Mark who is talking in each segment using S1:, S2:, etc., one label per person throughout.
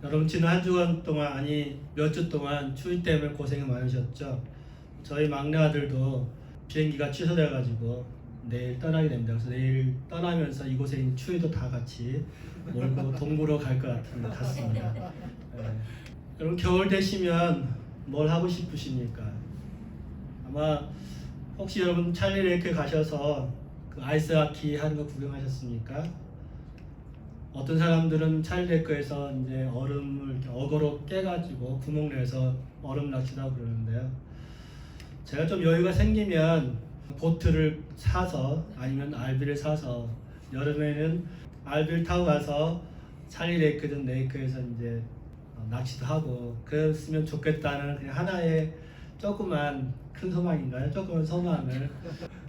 S1: 여러분 지난 한 주간 동안 아니 몇 주 동안 추위 때문에 고생이 많으셨죠? 저희 막내 아들도 비행기가 취소돼가지고 내일 떠나게 됩니다. 그래서 내일 떠나면서 이곳에 있는 추위도 다 같이 몰고 동부로 갈 것 같습니다. 여러분 겨울 되시면 뭘 하고 싶으십니까? 아마 혹시 여러분 찰리 레이크 가셔서 그 아이스 하키 하는 거 구경하셨습니까? 어떤 사람들은 찰리레이크에서 이제 얼음을 이렇게 어거로 깨가지고 구멍 내서 얼음 낚시도 하고 그러는데요. 제가 좀 여유가 생기면 보트를 사서 아니면 RV를 사서 여름에는 RV를 타고 가서 찰리레이크든 레이크에서 이제 낚시도 하고 그랬으면 좋겠다는 그냥 하나의 조그만 큰 소망인가요? 조그만 소망을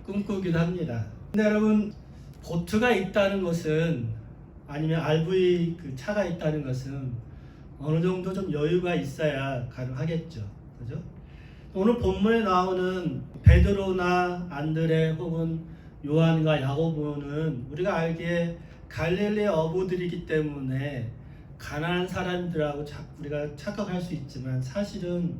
S1: 꿈꾸기도 합니다. 근데 여러분 보트가 있다는 것은 아니면 RV 그 차가 있다는 것은 어느 정도 좀 여유가 있어야 가능하겠죠. 그죠? 오늘 본문에 나오는 베드로나 안드레 혹은 요한과 야고보는 우리가 알기에 갈릴리 어부들이기 때문에 가난한 사람들하고 우리가 착각할 수 있지만 사실은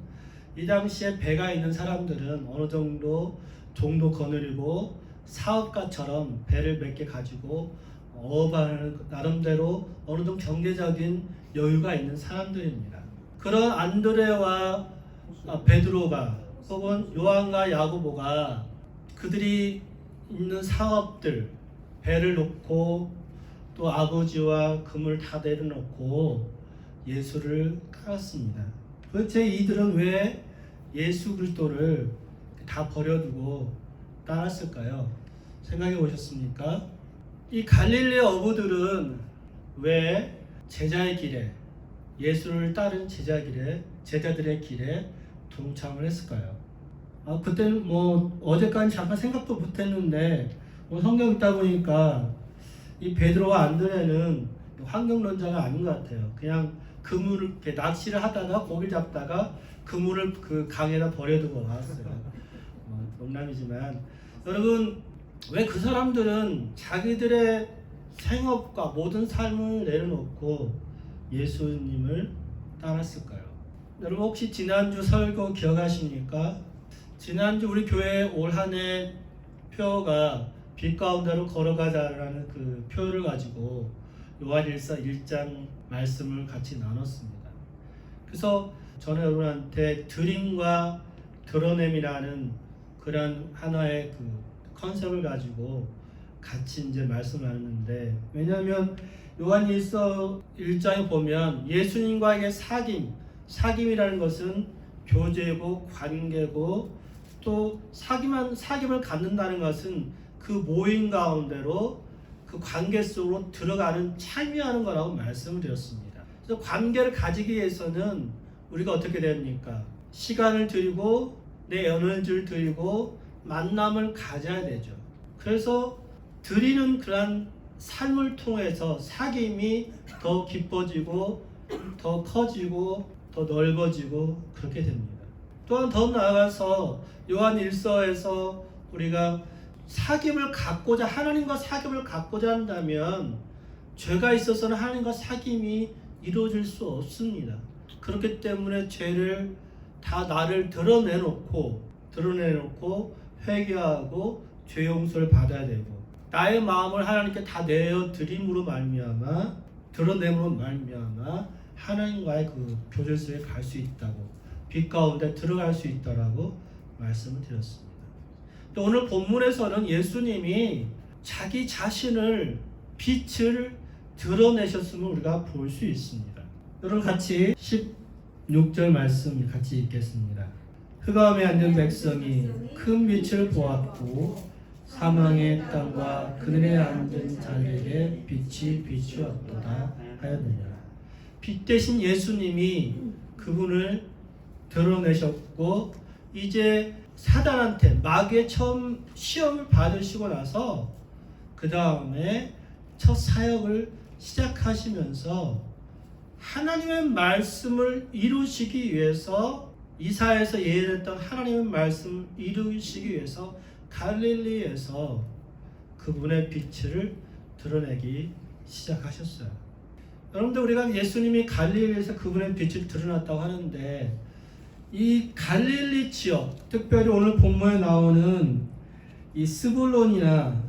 S1: 이 당시에 배가 있는 사람들은 어느 정도 종도 거느리고 사업가처럼 배를 몇 개 가지고 어업하는 나름대로 어느 정도 경제적인 여유가 있는 사람들입니다. 그런 안드레와 베드로가 혹은 요한과 야고보가 그들이 있는 사업들 배를 놓고 또 아버지와 금을 다 내려놓고 예수를 따랐습니다. 도대체 이들은 왜 예수 그리스도를 다 버려두고 따랐을까요? 생각해 보셨습니까? 이 갈릴리 어부들은 왜 제자의 길에 예수를 따른 제자들의 길에 동참을 했을까요? 그때는 뭐 어제까지 잠깐 생각도 못했는데 성경 읽다 보니까 이 베드로와 안드레는 환경론자가 아닌 것 같아요. 그냥 그물을 이렇게 낚시를 하다가 고기를 잡다가 그물을 그 강에다 버려두고 왔어요. 농담이지만 여러분 왜 그 사람들은 자기들의 생업과 모든 삶을 내려놓고 예수님을 따랐을까요? 여러분 혹시 지난주 설교 기억하십니까? 지난주 우리 교회 올 한 해 표가 빛 가운데로 걸어가자라는 그 표를 가지고 요한일서 1장 말씀을 같이 나눴습니다. 그래서 저는 여러분한테 드림과 드러냄이라는 그런 하나의 그 컨셉을 가지고 같이 이제 말씀을 나누는데, 왜냐하면 요한일서 1장에 보면 예수님과의 사귐이라는 것은 교제고 관계고 또 사귐을 갖는다는 것은 그 모임 가운데로 그 관계 속으로 들어가는 참여하는 거라고 말씀을 드렸습니다. 그래서 관계를 가지기 위해서는 우리가 어떻게 됩니까? 시간을 들이고 내 에너지를 들이고 만남을 가져야 되죠. 그래서 드리는 그러한 삶을 통해서 사귐이 더 깊어지고 더 커지고 더 넓어지고 그렇게 됩니다. 또한 더 나아가서 요한 1서에서 우리가 하나님과 사귐을 갖고자 한다면 죄가 있어서는 하나님과 사귐이 이루어질 수 없습니다. 그렇기 때문에 죄를 다 나를 드러내놓고 회개하고 죄 용서를 받아야 되고 나의 마음을 하나님께 다 내어드림으로 말미암아 드러냄으로 말미암아 하나님과의 그 교제 속에 갈 수 있다고 빛 가운데 들어갈 수 있다라고 말씀을 드렸습니다. 또 오늘 본문에서는 예수님이 자기 자신을 빛을 드러내셨음을 우리가 볼 수 있습니다. 여러분 같이 16절 말씀 같이 읽겠습니다. 흑암에 앉은 백성이 큰 빛을 보았고 사망의 땅과 그들의 앉은 자들에게 빛이 비추었도다 하였느니라. 빛 대신 예수님이 그분을 드러내셨고 이제 사단한테 마귀의 처음 시험을 받으시고 나서 그 다음에 첫 사역을 시작하시면서 하나님의 말씀을 이루시기 위해서 이사야에서 예언했던 하나님의 말씀을 이루시기 위해서 갈릴리에서 그분의 빛을 드러내기 시작하셨어요. 여러분들 우리가 예수님이 갈릴리에서 그분의 빛이 드러났다고 하는데 이 갈릴리 지역, 특별히 오늘 본문에 나오는 이 스불론이나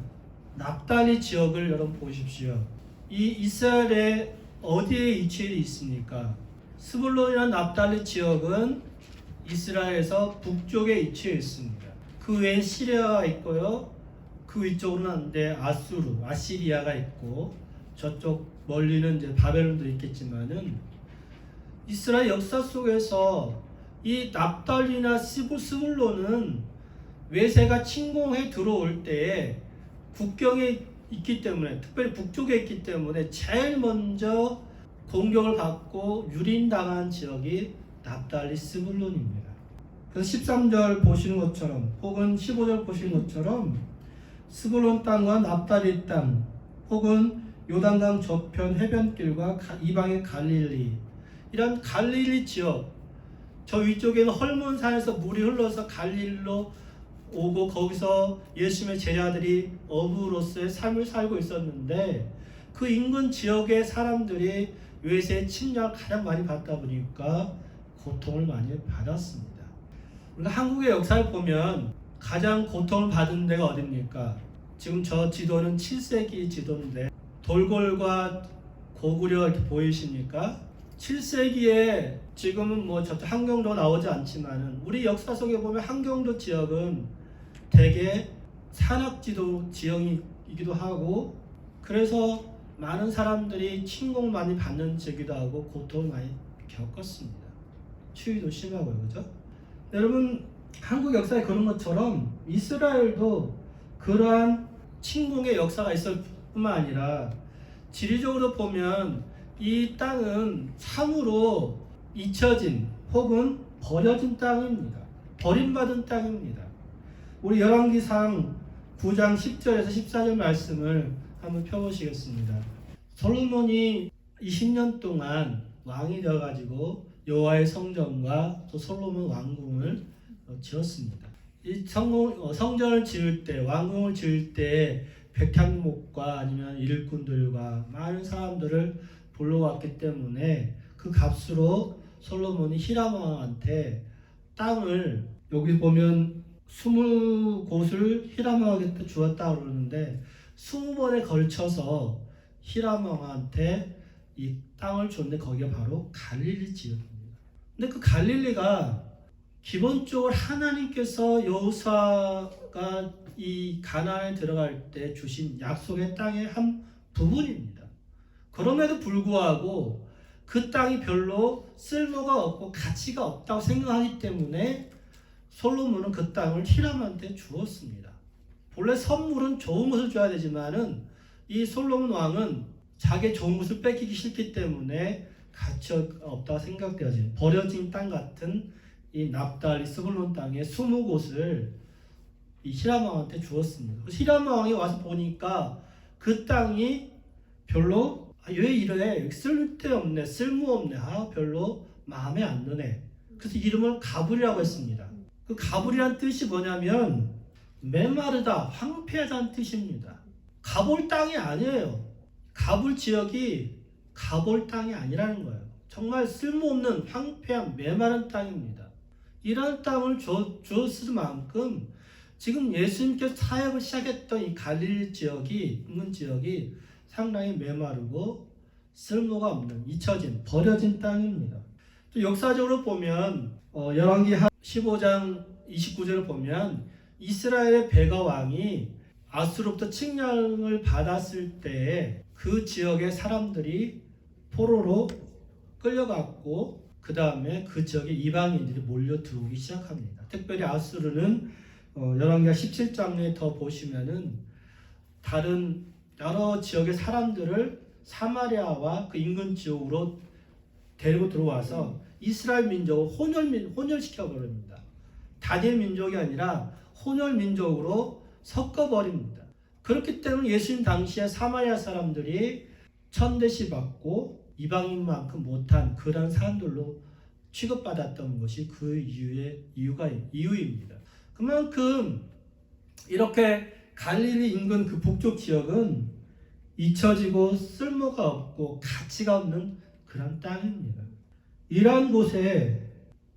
S1: 납달리 지역을 여러분 보십시오. 이 이스라엘의 어디에 위치해 있습니까? 스불론이나 납달리 지역은 이스라엘에서 북쪽에 위치해 있습니다. 그 외에 시리아가 있고요. 그 위쪽으로는 아시리아가 있고 저쪽 멀리는 이제 바벨론도 있겠지만은 이스라엘 역사 속에서 이 납달리나 스불론은 외세가 침공해 들어올 때에 국경에 있기 때문에, 특별히 북쪽에 있기 때문에 제일 먼저 공격을 받고 유린당한 지역이 납달리 스불론입니다. 그래서 13절 보시는 것처럼 혹은 15절 보시는 것처럼 스불론 땅과 납달리 땅 혹은 요단강 저편 해변길과 이방의 갈릴리, 이런 갈릴리 지역, 저 위쪽에는 헐몬산에서 물이 흘러서 갈릴리로 오고 거기서 예수님의 제자들이 어부로서의 삶을 살고 있었는데 그 인근 지역의 사람들이 외세의 침략을 가장 많이 받다 보니까 고통을 많이 받았습니다. 우리가 한국의 역사를 보면 가장 고통을 받은 데가 어디입니까? 지금 저 지도는 7세기 지도인데 돌궐과 고구려 이렇게 보이십니까? 7세기에 지금은 뭐 저쪽 한경도 나오지 않지만은 우리 역사 속에 보면 한경도 지역은 대개 산악지도 지형이기도 하고 그래서 많은 사람들이 침공 많이 받는 지역이기도 하고 고통을 많이 겪었습니다. 추위도 심하고요, 그죠? 여러분 한국 역사에 그런 것처럼 이스라엘도 그러한 침공의 역사가 있을 뿐만 아니라 지리적으로 보면 이 땅은 참으로 잊혀진 혹은 버려진 땅입니다. 버림받은 땅입니다. 우리 열왕기상 9장 10절에서 14절 말씀을 한번 펴보시겠습니다. 솔로몬이 20년 동안 왕이 되어가지고 여호와의 성전과 또 솔로몬 왕궁을 지었습니다. 이 성전을 지을 때, 왕궁을 지을 때 백향목과 아니면 일꾼들과 많은 사람들을 불러왔기 때문에 그 값으로 솔로몬이 히람 왕한테 땅을, 여기 보면 20곳을 히람 왕한테 주었다 그러는데 20번에 걸쳐서 히람 왕한테 이 땅을 줬는데 거기가 바로 갈릴리 지역입니다. 근데 그 갈릴리가 기본적으로 하나님께서 여호수아가 이 가나안에 들어갈 때 주신 약속의 땅의 한 부분입니다. 그럼에도 불구하고 그 땅이 별로 쓸모가 없고 가치가 없다고 생각하기 때문에 솔로몬은 그 땅을 히람한테 주었습니다. 본래 선물은 좋은 것을 줘야 되지만은 이 솔로몬 왕은 자기의 좋은 것을 뺏기기 싫기 때문에 가치가 없다고 생각되어진 버려진 땅 같은 이 납달리 스불론 땅의 20곳을 이 히람 왕한테 주었습니다. 히람 왕이 와서 보니까 그 땅이 별로 왜 이래, 쓸데없네, 쓸모없네, 별로 마음에 안 드네. 그래서 이름을 가불이라고 했습니다. 그 가불이란 뜻이 뭐냐면 메마르다, 황폐하다는 뜻입니다. 가볼 땅이 아니에요. 가볼 지역이 가볼 땅이 아니라는 거예요. 정말 쓸모없는 황폐한 메마른 땅입니다. 이런 땅을 주었을 만큼 지금 예수님께서 사역을 시작했던 이 갈릴리 지역이, 인근 지역이 상당히 메마르고 쓸모가 없는, 잊혀진, 버려진 땅입니다. 또 역사적으로 보면 열왕기 15장 29절을 보면 이스라엘의 베가 왕이 아수로부터 침략을 받았을 때 그 지역의 사람들이 포로로 끌려갔고 그 다음에 그 지역에 이방인들이 몰려 들어오기 시작합니다. 특별히 아수르는 열왕기하 17장에 더 보시면은 다른 여러 지역의 사람들을 사마리아와 그 인근 지역으로 데리고 들어와서 이스라엘 민족을 혼혈시켜 버립니다. 단일 민족이 아니라 혼혈 민족으로 섞어 버립니다. 그렇기 때문에 예수님 당시에 사마리아 사람들이 천대시 받고 이방인만큼 못한 그런 사람들로 취급받았던 것이 그 이유입니다. 그만큼 이렇게 갈릴리 인근 그 북쪽 지역은 잊혀지고 쓸모가 없고 가치가 없는 그런 땅입니다. 이러한 곳에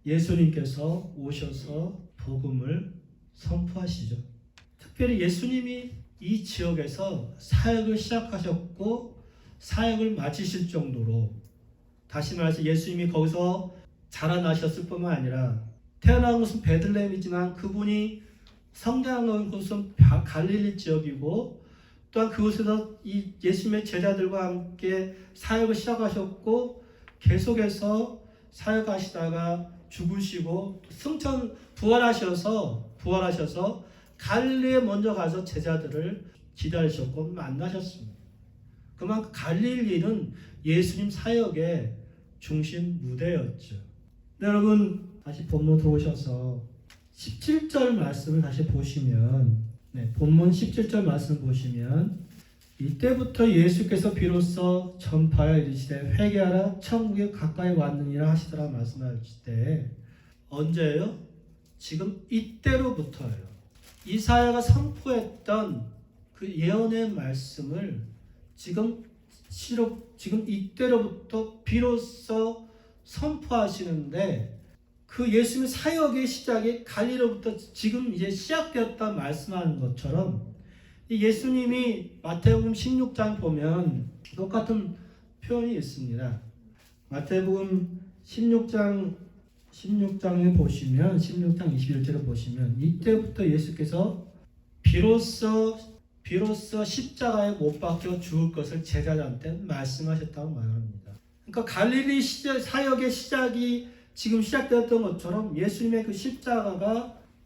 S1: 예수님께서 오셔서 복음을 선포하시죠. 특별히 예수님이 이 지역에서 사역을 시작하셨고 사역을 마치실 정도로, 다시 말해서 예수님이 거기서 자라나셨을 뿐만 아니라 태어난 곳은 베들레헴이지만 그분이 성장한 곳은 갈릴리 지역이고, 또한 그곳에서 이 예수님의 제자들과 함께 사역을 시작하셨고 계속해서 사역하시다가 죽으시고 부활하셔서 갈릴리에 먼저 가서 제자들을 기다리셨고 만나셨습니다. 그만큼 갈릴리는 예수님 사역의 중심 무대였죠. 네, 여러분 다시 본문 들어오셔서 17절 말씀을 다시 보시면, 본문 17절 말씀을 보시면, 이때부터 예수께서 비로소 전파하여 이르시되 회개하라 천국이 가까이 왔느니라 하시더라 말씀하실 때, 언제예요? 지금 이때로부터예요. 이사야가 선포했던 그 예언의 말씀을 지금 이때로부터 비로소 선포하시는데, 그 예수님의 사역의 시작이 갈릴리로부터 지금 이제 시작되었다 말씀하는 것처럼, 이 예수님이 마태복음 16장 보면 똑같은 표현이 있습니다. 마태복음 16장에 보시면 16장 21절에 보시면 이때부터 예수께서 비로소 십자가에 못 박혀 죽을 것을 제자들한테 말씀하셨다고 말합니다. 그러니까 갈릴리 사역의 시작이 지금 시작되었던 것처럼 예수님의 그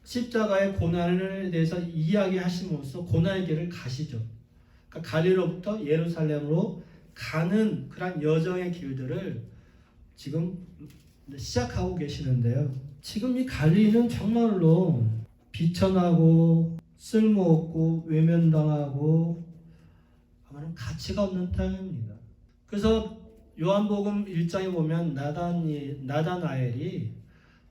S1: 십자가의 고난에 대해서 이야기하심으로써 고난의 길을 가시죠. 그러니까 갈릴리로부터 예루살렘으로 가는 그런 여정의 길들을 지금 시작하고 계시는데요. 지금 이 갈릴리는 정말로 비천하고 쓸모없고 외면당하고 아무런 가치가 없는 땅입니다. 그래서 요한복음 1장에 보면 나다나엘이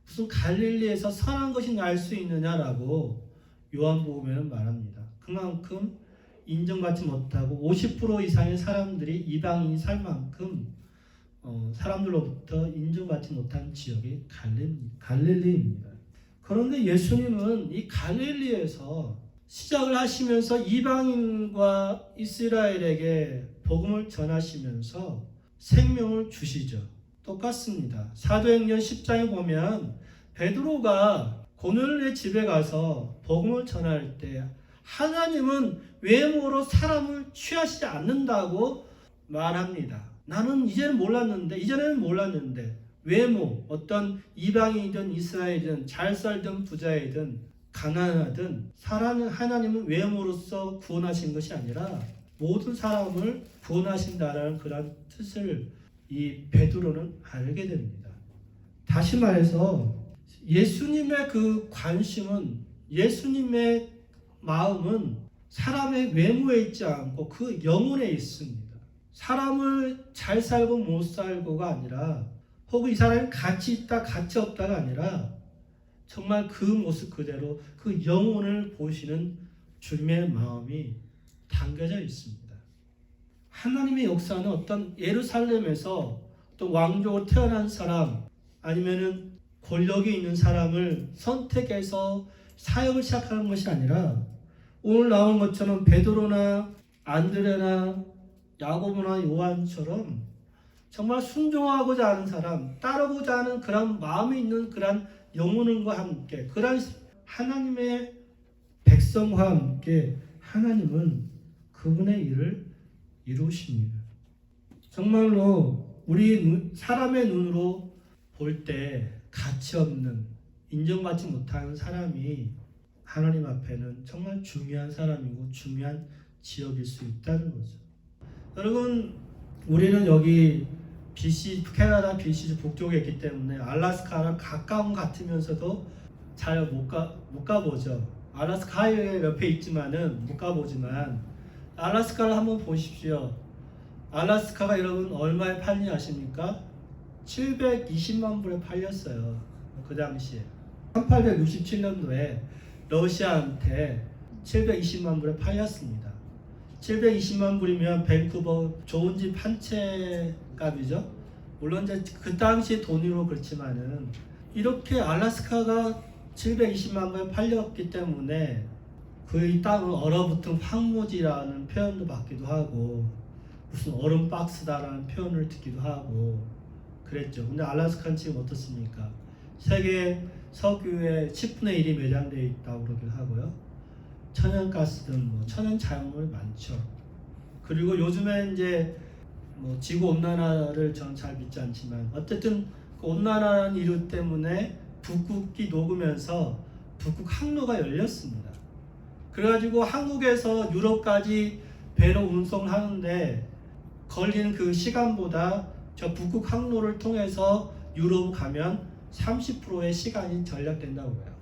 S1: 무슨 갈릴리에서 선한 것이 날 수 있느냐라고 요한복음에는 말합니다. 그만큼 인정받지 못하고 50% 이상의 사람들이 이방인이 살 만큼 사람들로부터 인정받지 못한 지역이 갈릴리입니다. 그런데 예수님은 이 갈릴리에서 시작을 하시면서 이방인과 이스라엘에게 복음을 전하시면서 생명을 주시죠. 똑같습니다. 사도행전 10장에 보면 베드로가 고넬료의 집에 가서 복음을 전할 때 하나님은 외모로 사람을 취하시지 않는다고 말합니다. 나는 이전에는 몰랐는데 외모, 어떤 이방인이든 이스라엘이든 잘 살든 부자이든 가난하든 하나님은 외모로서 구원하신 것이 아니라 모든 사람을 구원하신다라는 그런 뜻을 이 베드로는 알게 됩니다. 다시 말해서 예수님의 그 관심은, 예수님의 마음은 사람의 외모에 있지 않고 그 영혼에 있습니다. 사람을 잘 살고 못 살고가 아니라, 혹은 이 사람이 가치 있다 가치 없다가 아니라 정말 그 모습 그대로 그 영혼을 보시는 주님의 마음이 담겨져 있습니다. 하나님의 역사는 어떤 예루살렘에서 또 왕족으로 태어난 사람 아니면은 권력이 있는 사람을 선택해서 사역을 시작하는 것이 아니라, 오늘 나온 것처럼 베드로나 안드레나 야고보나 요한처럼 정말 순종하고자 하는 사람, 따르고자 하는 그런 마음이 있는 그런 영혼과 함께, 그런 하나님의 백성과 함께 하나님은 그분의 일을 이루십니다. 정말로 우리 사람의 눈으로 볼 때 가치 없는, 인정받지 못하는 사람이 하나님 앞에는 정말 중요한 사람이고 중요한 지역일 수 있다는 거죠. 여러분, 우리는 여기 캐나다 BC 북쪽에 있기 때문에 알래스카랑 가까운 것 같으면서도 잘 못 가보죠. 알래스카 하이웨이 옆에 있지만은 못 가보지만, 알래스카를 한번 보십시오. 알래스카가 여러분 얼마에 팔리지 아십니까? 720만 불에 팔렸어요. 그 당시에 1867년도에 러시아한테 720만 불에 팔렸습니다. 720만 불이면 밴쿠버 좋은 집 한 채 값이죠. 물론 이제 그 당시 돈으로 그렇지만은 이렇게 알래스카가 720만 불에 팔렸기 때문에 그 땅은 얼어붙은 황무지라는 표현도 받기도 하고 무슨 얼음 박스다라는 표현을 듣기도 하고 그랬죠. 근데 알래스카는 지금 어떻습니까? 세계 석유의 10분의 1이 매장되어 있다고 그러기도 하고요. 천연가스든 뭐 천연자연물 많죠. 그리고 요즘에 이제 뭐 지구 온난화를 저는 잘 믿지 않지만 어쨌든 그 온난화라는 이유 때문에 북극이 녹으면서 북극 항로가 열렸습니다. 그래가지고 한국에서 유럽까지 배로 운송을 하는데 걸리는 그 시간보다 저 북극 항로를 통해서 유럽 가면 30%의 시간이 절약된다고 해요.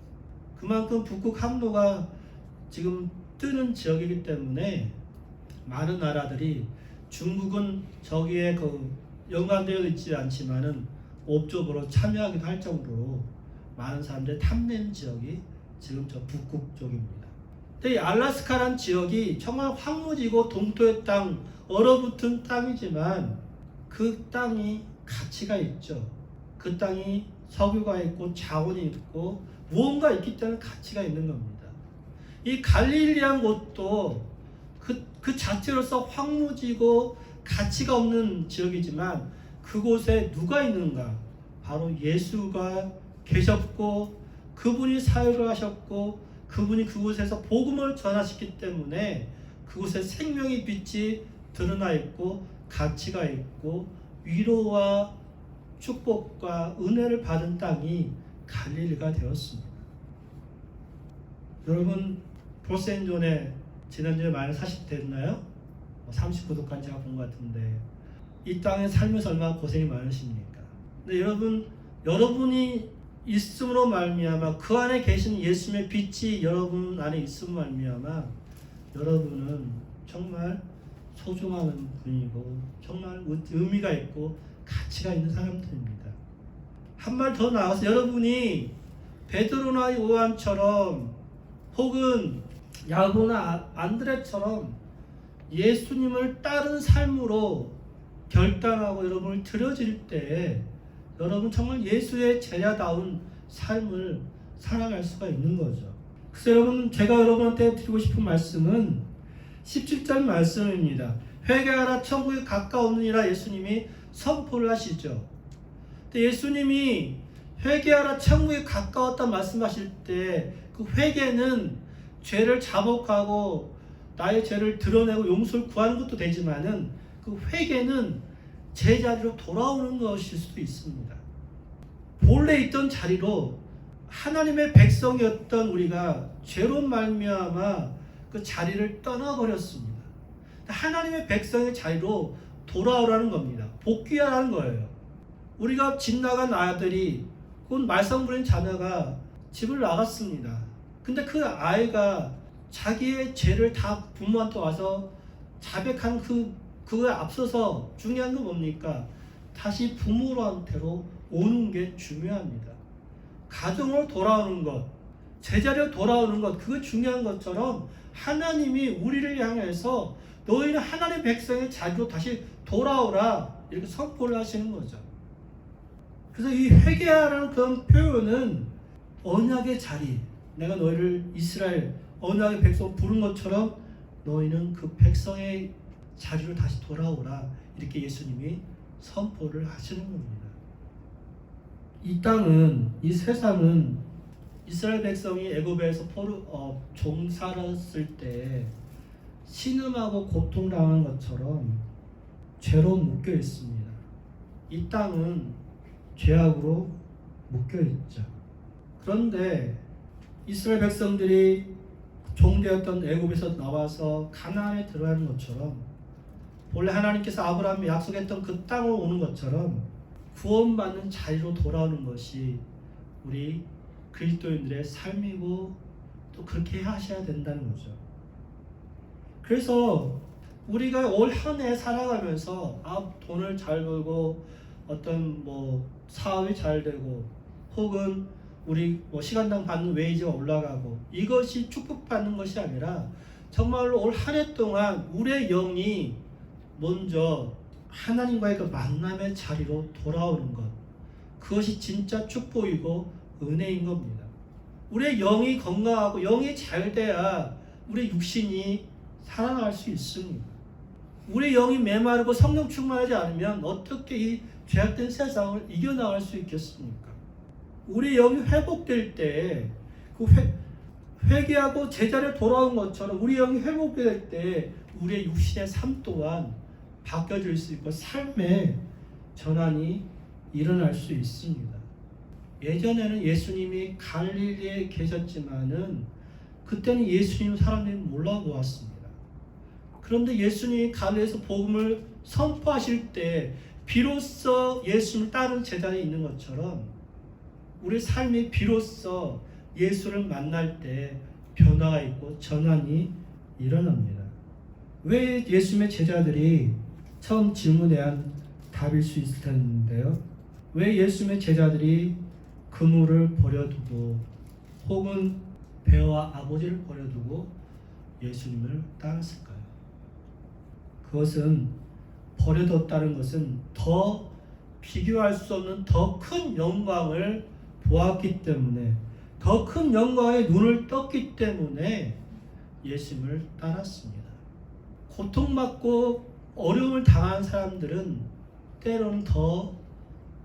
S1: 그만큼 북극 항로가 지금 뜨는 지역이기 때문에 많은 나라들이 중국은 저기에 그 연관되어 있지 않지만은 업적으로 참여하기도 할 정도로 많은 사람들이 탐내는 지역이 지금 저 북극 쪽입니다. 근데 이 알래스카란 지역이 정말 황무지고 동토의 땅, 얼어붙은 땅이지만 그 땅이 가치가 있죠. 그 땅이 석유가 있고 자원이 있고 무언가 있기 때문에 가치가 있는 겁니다. 이 갈릴리한 곳도 그 자체로서 황무지고 가치가 없는 지역이지만 그곳에 누가 있는가? 바로 예수가 계셨고 그분이 사역을 하셨고 그분이 그곳에서 복음을 전하셨기 때문에 그곳에 생명의 빛이 드러나 있고 가치가 있고 위로와 축복과 은혜를 받은 땅이 갈릴리가 되었습니다. 여러분 보센존에 지난주에 마이너스 40 됐나요? 39도까지 제가 본 것 같은데 이 땅에 살면서 얼마나 고생이 많으십니까? 근데 여러분이 있음으로 말미암아 그 안에 계신 예수님의 빛이 여러분 안에 있음으로 말미암아 여러분은 정말 소중한 분이고 정말 의미가 있고 가치가 있는 사람들입니다. 한 발 더 나아가서 여러분이 베드로나 요한처럼 혹은 야고보나 안드레처럼 예수님을 따른 삶으로 결단하고 여러분을 들여질 때 여러분 정말 예수의 제자다운 삶을 살아갈 수가 있는 거죠. 그래서 여러분 제가 여러분한테 드리고 싶은 말씀은 17절 말씀입니다. 회개하라 천국이 가까웠느니라 예수님이 선포를 하시죠. 근데 예수님이 회개하라 천국이 가까웠다 말씀하실 때 그 회개는 죄를 자복하고 나의 죄를 드러내고 용서를 구하는 것도 되지만은 그 회개는 제자리로 돌아오는 것일 수도 있습니다. 본래 있던 자리로 하나님의 백성이었던 우리가 죄로 말미암아 그 자리를 떠나버렸습니다. 하나님의 백성의 자리로 돌아오라는 겁니다. 복귀하라는 거예요. 우리가 집 나간 아들이 곧 말썽 부린 자녀가 집을 나갔습니다. 근데 그 아이가 자기의 죄를 다 부모한테 와서 자백한 그거에 앞서서 중요한 건 뭡니까? 다시 부모한테로 오는 게 중요합니다. 가정으로 돌아오는 것, 제자리로 돌아오는 것, 그거 중요한 것처럼 하나님이 우리를 향해서 너희는 하나님의 백성의 자리로 다시 돌아오라 이렇게 선포를 하시는 거죠. 그래서 이 회개하라는 그런 표현은 언약의 자리, 내가 너희를 이스라엘 언약의 백성 부른 것처럼 너희는 그 백성의 자리로 다시 돌아오라 이렇게 예수님이 선포를 하시는 겁니다. 이 땅은, 이 세상은 이스라엘 백성이 애굽에서 종살았을 때 신음하고 고통당한 것처럼 죄로 묶여 있습니다. 이 땅은 죄악으로 묶여 있죠. 그런데 이스라엘 백성들이 종되었던 애굽에서 나와서 가나안에 들어가는 것처럼 본래 하나님께서 아브라함에 약속했던 그 땅으로 오는 것처럼 구원받는 자리로 돌아오는 것이 우리 그리스도인들의 삶이고 또 그렇게 하셔야 된다는 거죠. 그래서 우리가 올 한 해 살아가면서 돈을 잘 벌고 어떤 사업이 잘 되고 혹은 우리 시간당 받는 웨이지가 올라가고 이것이 축복받는 것이 아니라 정말로 올 한 해 동안 우리의 영이 먼저 하나님과의 그 만남의 자리로 돌아오는 것, 그것이 진짜 축복이고 은혜인 겁니다. 우리의 영이 건강하고 영이 잘 돼야 우리 육신이 살아날 수 있습니다. 우리 영이 메마르고 성령 충만하지 않으면 어떻게 이 죄악된 세상을 이겨나갈 수 있겠습니까? 우리 영이 회복될 때 그 회개하고 제자리에 돌아온 것처럼 우리 영이 회복될 때 우리의 육신의 삶 또한 바뀌어질 수 있고 삶의 전환이 일어날 수 있습니다. 예전에는 예수님이 갈릴리에 계셨지만은 그때는 예수님 사람들이 몰라보았습니다. 그런데 예수님이 갈릴리에서 복음을 선포하실 때 비로소 예수님을 따른 제자리에 있는 것처럼 우리 삶이 비로소 예수를 만날 때 변화가 있고 전환이 일어납니다. 왜 예수님의 제자들이 처음 질문에 대한 답일 수 있을 텐데요. 왜 예수님의 제자들이 그물을 버려두고 혹은 배와 아버지를 버려두고 예수님을 따랐을까요? 그것은 버려뒀다는 것은 더 비교할 수 없는 더 큰 영광을 보았기 때문에, 더 큰 영광에 눈을 떴기 때문에 예수님을 따랐습니다. 고통받고 어려움을 당한 사람들은 때로는 더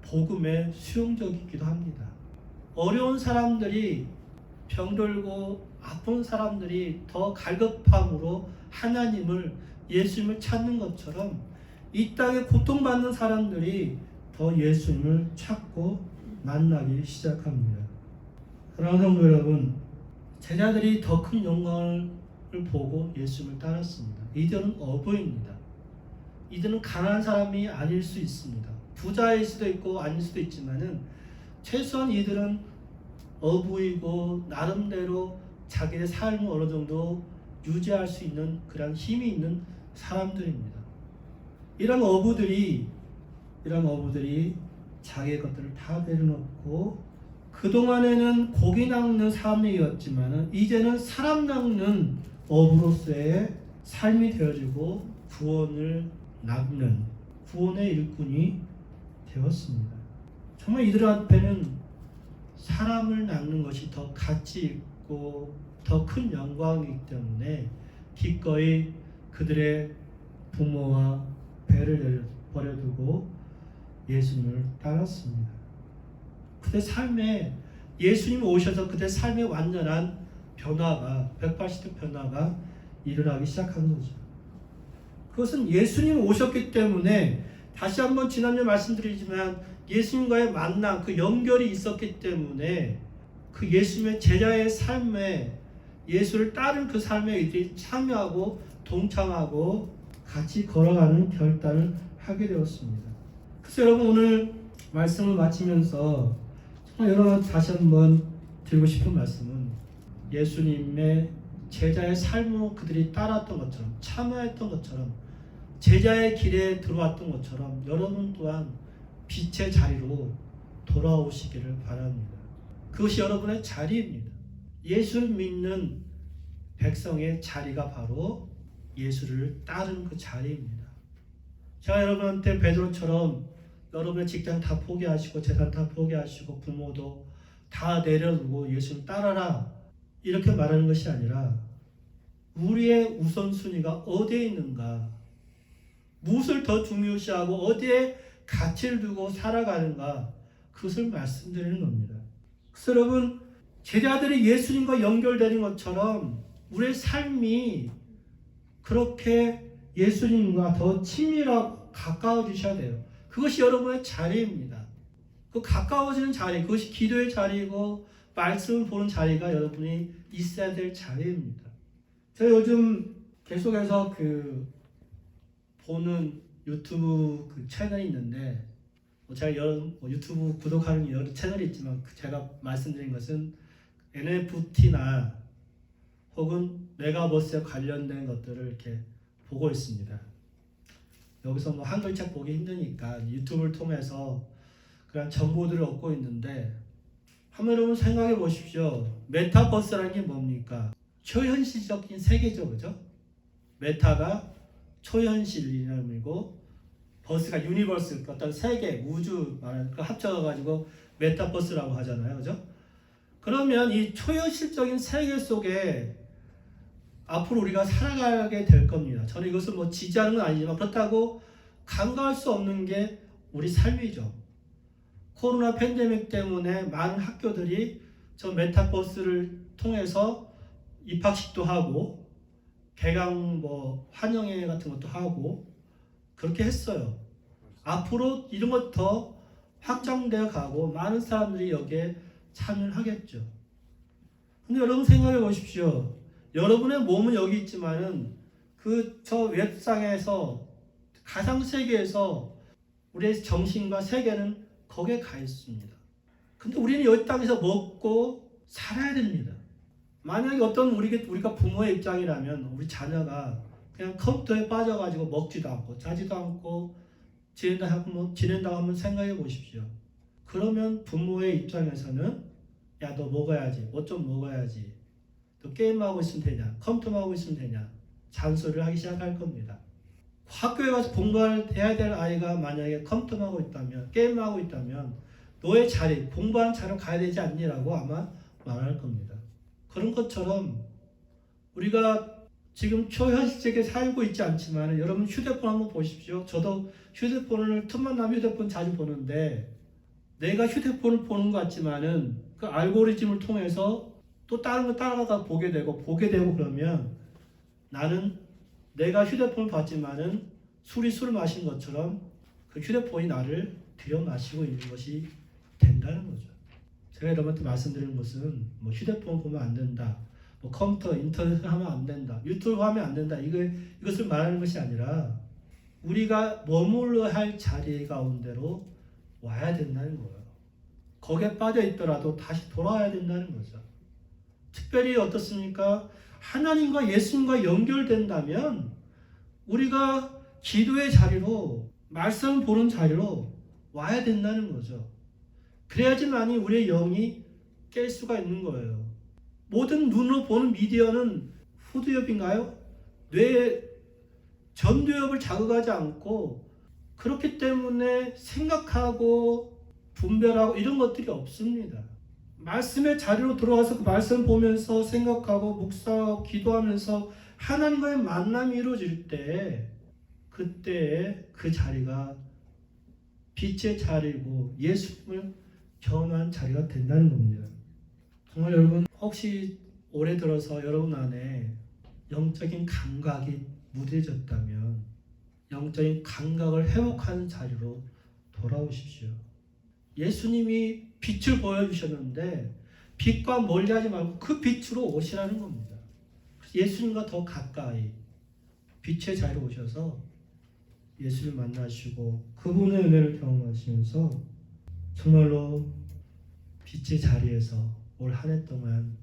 S1: 복음에 수용적이기도 합니다. 어려운 사람들이, 병들고 아픈 사람들이 더 갈급함으로 하나님을, 예수님을 찾는 것처럼 이 땅에 고통받는 사람들이 더 예수님을 찾고 만나기 시작합니다. 사랑하는 성도 여러분, 제자들이 더 큰 영광을 보고 예수님을 따랐습니다. 이들은 어부입니다. 이들은 가난한 사람이 아닐 수 있습니다. 부자일 수도 있고 아닐 수도 있지만은 최소한 이들은 어부이고 나름대로 자기의 삶을 어느 정도 유지할 수 있는 그런 힘이 있는 사람들입니다. 이런 어부들이 자기의 것들을 다 내려놓고 그동안에는 고기 낚는 삶이었지만 이제는 사람 낚는 어부로서의 삶이 되어지고 구원을 낚는 구원의 일꾼이 되었습니다. 정말 이들 앞에는 사람을 낚는 것이 더 가치 있고 더 큰 영광이기 때문에 기꺼이 그들의 부모와 배를 버려두고 예수님을 따랐습니다. 그들 삶에 예수님이 오셔서 그들 삶의 완전한 변화가 180도 변화가 일어나기 시작한 거죠. 그것은 예수님이 오셨기 때문에, 다시 한번 지난주에 말씀드리지만 예수님과의 만남, 그 연결이 있었기 때문에 그 예수님의 제자의 삶에, 예수를 따른 그 삶에 이들이 참여하고 동참하고 같이 걸어가는 결단을 하게 되었습니다. 그래서 여러분, 오늘 말씀을 마치면서 정말 여러분 다시 한번 드리고 싶은 말씀은 예수님의 제자의 삶으로 그들이 따랐던 것처럼, 참여했던 것처럼, 제자의 길에 들어왔던 것처럼 여러분 또한 빛의 자리로 돌아오시기를 바랍니다. 그것이 여러분의 자리입니다. 예수를 믿는 백성의 자리가 바로 예수를 따른 그 자리입니다. 제가 여러분한테 베드로처럼 여러분의 직장 다 포기하시고 재산 다 포기하시고 부모도 다 내려두고 예수를 따라라 이렇게 말하는 것이 아니라 우리의 우선순위가 어디에 있는가, 무엇을 더 중요시하고 어디에 가치를 두고 살아가는가, 그것을 말씀드리는 겁니다. 그래서 여러분, 제자들이 예수님과 연결되는 것처럼 우리의 삶이 그렇게 예수님과 더 친밀하고 가까워지셔야 돼요. 그것이 여러분의 자리입니다. 그 가까워지는 자리, 그것이 기도의 자리이고 말씀을 보는 자리가 여러분이 있어야 될 자리입니다. 제가 요즘 계속해서 보는 유튜브 채널이 있는데, 제가 유튜브 구독하는 여러 채널이 있지만 제가 말씀드린 것은 NFT나 혹은 메가버스에 관련된 것들을 이렇게 보고 있습니다. 여기서 한글책 보기 힘드니까 유튜브를 통해서 그런 정보들을 얻고 있는데, 한번 여러분 생각해 보십시오. 메타버스라는 게 뭡니까? 초현실적인 세계죠, 그죠? 메타가 초현실 이름이고 버스가 유니버스, 어떤 세계, 우주 말하는 거 합쳐가지고 메타버스라고 하잖아요, 그죠? 그러면 이 초현실적인 세계 속에 앞으로 우리가 살아가게 될 겁니다. 저는 이것을 뭐 지지하는 건 아니지만 그렇다고 간과할 수 없는 게 우리 삶이죠. 코로나 팬데믹 때문에 많은 학교들이 저 메타버스를 통해서 입학식도 하고 개강 뭐 환영회 같은 것도 하고 그렇게 했어요. 앞으로 이런 것 더 확장되어 가고 많은 사람들이 여기에 참여를 하겠죠. 근데 여러분 생각해 보십시오. 여러분의 몸은 여기 있지만은 그 저 웹상에서 가상 세계에서 우리의 정신과 세계는 거기에 가 있습니다. 근데 우리는 여기 땅에서 먹고 살아야 됩니다. 만약에 어떤 우리가 부모의 입장이라면 우리 자녀가 그냥 컴퓨터에 빠져가지고 먹지도 않고 자지도 않고 지낸다고 한번 생각해 보십시오. 그러면 부모의 입장에서는 야, 너 먹어야지, 뭐 좀 먹어야지, 또 게임하고 있으면 되냐, 컴퓨터만 하고 있으면 되냐, 잔소리를 하기 시작할 겁니다. 학교에 가서 공부해야 될 아이가 만약에 컴퓨터만 하고 있다면, 게임하고 있다면 너의 자리, 공부하는 자리로 가야 되지 않니라고 아마 말할 겁니다. 그런 것처럼 우리가 지금 초현실적에 살고 있지 않지만 여러분 휴대폰 한번 보십시오. 저도 휴대폰을 틈만 나면 휴대폰 자주 보는데 내가 휴대폰을 보는 것 같지만은 그 알고리즘을 통해서 또 다른 거 따라가 보게 되고 그러면 나는 내가 휴대폰을 봤지만은 술을 마신 것처럼 그 휴대폰이 나를 들여 마시고 있는 것이 된다는 거죠. 제가 여러분한테 말씀드리는 것은 뭐 휴대폰 보면 안 된다, 뭐 컴퓨터, 인터넷 하면 안 된다, 유튜브 하면 안 된다, 이것을 말하는 것이 아니라 우리가 머물러야 할 자리 가운데로 와야 된다는 거예요. 거기에 빠져 있더라도 다시 돌아와야 된다는 거죠. 특별히 어떻습니까? 하나님과 예수님과 연결된다면 우리가 기도의 자리로, 말씀 보는 자리로 와야 된다는 거죠. 그래야지만이 우리의 영이 깰 수가 있는 거예요. 모든 눈으로 보는 미디어는 후두엽인가요? 뇌의 전두엽을 자극하지 않고 그렇기 때문에 생각하고 분별하고 이런 것들이 없습니다. 말씀의 자리로 들어가서 그 말씀 보면서 생각하고 묵상하고 기도하면서 하나님과의 만남이 이루어질 때 그때 그 자리가 빛의 자리고 예수님을 경험한 자리가 된다는 겁니다. 정말 여러분 혹시 올해 들어서 여러분 안에 영적인 감각이 무뎌졌다면 영적인 감각을 회복하는 자리로 돌아오십시오. 예수님이 빛을 보여주셨는데 빛과 멀리하지 말고 그 빛으로 오시라는 겁니다. 예수님과 더 가까이 빛의 자리로 오셔서 예수를 만나시고 그분의 은혜를 경험하시면서 정말로 빛의 자리에서 올 한 해 동안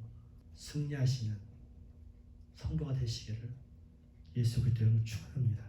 S1: 승리하시는 성도가 되시기를 예수 그리스도로 축원합니다.